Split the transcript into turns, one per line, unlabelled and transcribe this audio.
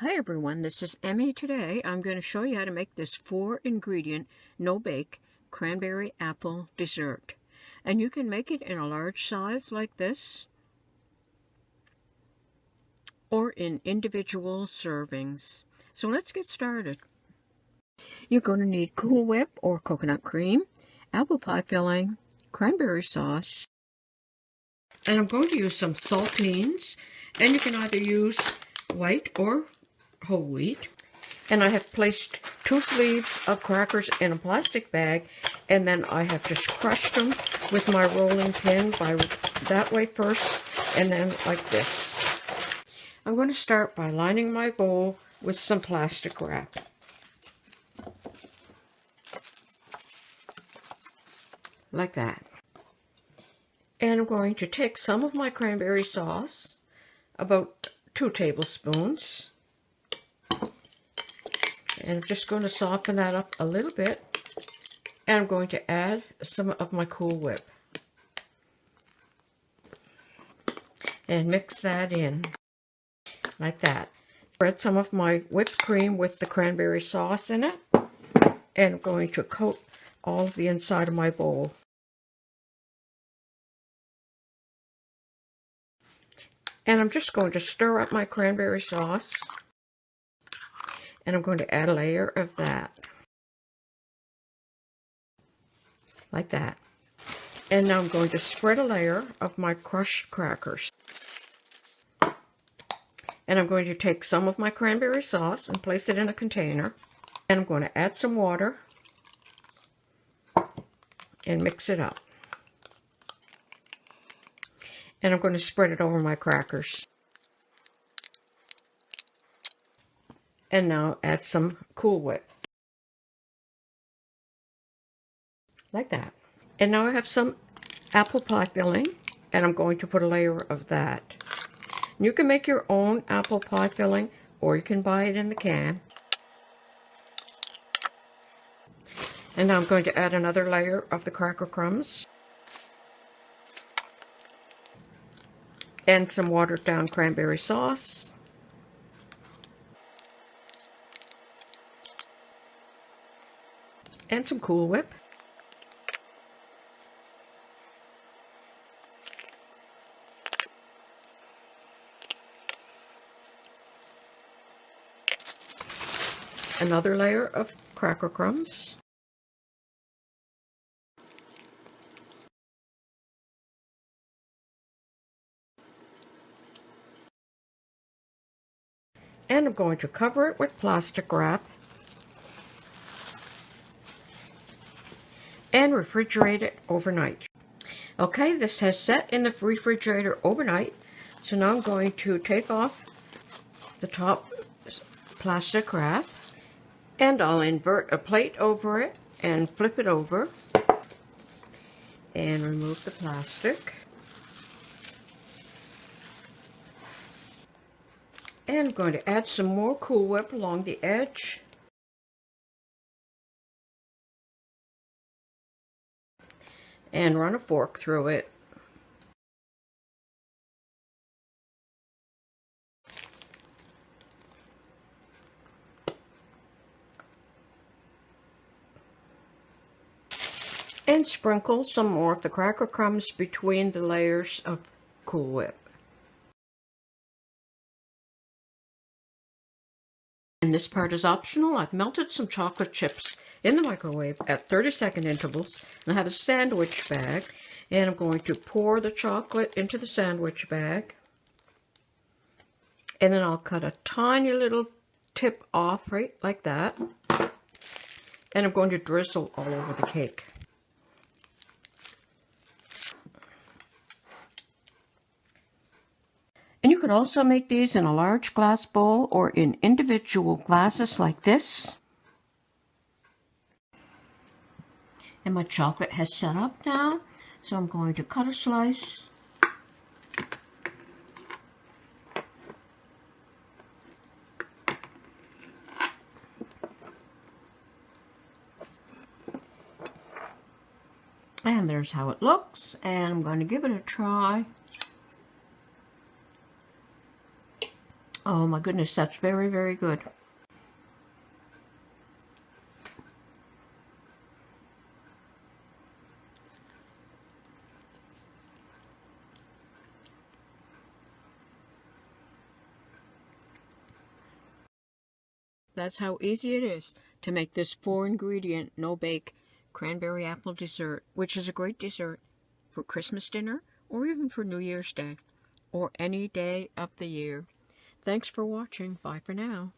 Hi everyone, this is Emmy. Today I'm going to show you how to make this 4-ingredient, no-bake cranberry apple dessert. And you can make it in a large size like this, or in individual servings. So let's get started. You're going to need Cool Whip or coconut cream, apple pie filling, cranberry sauce, and I'm going to use some saltines, and you can either use white or whole wheat. And I have placed 2 sleeves of crackers in a plastic bag, and then I have just crushed them with my rolling pin by that way first, and then like this. I'm going to start by lining my bowl with some plastic wrap. Like that. And I'm going to take some of my cranberry sauce, about 2 tablespoons, and I'm just going to soften that up a little bit, and I'm going to add some of my Cool Whip and mix that in like that. Spread some of my whipped cream with the cranberry sauce in it, and I'm going to coat all of the inside of my bowl. And I'm just going to stir up my cranberry sauce, and I'm going to add a layer of that. Like that. And now I'm going to spread a layer of my crushed crackers. And I'm going to take some of my cranberry sauce and place it in a container. And I'm going to add some water and mix it up. And I'm going to spread it over my crackers. And now add some Cool Whip. Like that. And now I have some apple pie filling, and I'm going to put a layer of that. You can make your own apple pie filling, or you can buy it in the can. And now I'm going to add another layer of the cracker crumbs and some watered down cranberry sauce. And some Cool Whip. Another layer of cracker crumbs. And I'm going to cover it with plastic wrap and refrigerate it overnight. Okay, this has set in the refrigerator overnight. So now I'm going to take off the top plastic wrap, and I'll invert a plate over it and flip it over and remove the plastic. And I'm going to add some more Cool Whip along the edge. And run a fork through it. And sprinkle some more of the cracker crumbs between the layers of Cool Whip. And this part is optional. I've melted some chocolate chips in the microwave at 30-second intervals, and I have a sandwich bag, and I'm going to pour the chocolate into the sandwich bag, and then I'll cut a tiny little tip off right like that, and I'm going to drizzle all over the cake. And you could also make these in a large glass bowl or in individual glasses like this. And my chocolate has set up now, so I'm going to cut a slice. And there's how it looks, and I'm going to give it a try Oh my goodness, that's very, very good. That's how easy it is to make this 4-ingredient, no-bake cranberry apple dessert, which is a great dessert for Christmas dinner or even for New Year's Day or any day of the year. Thanks for watching. Bye for now.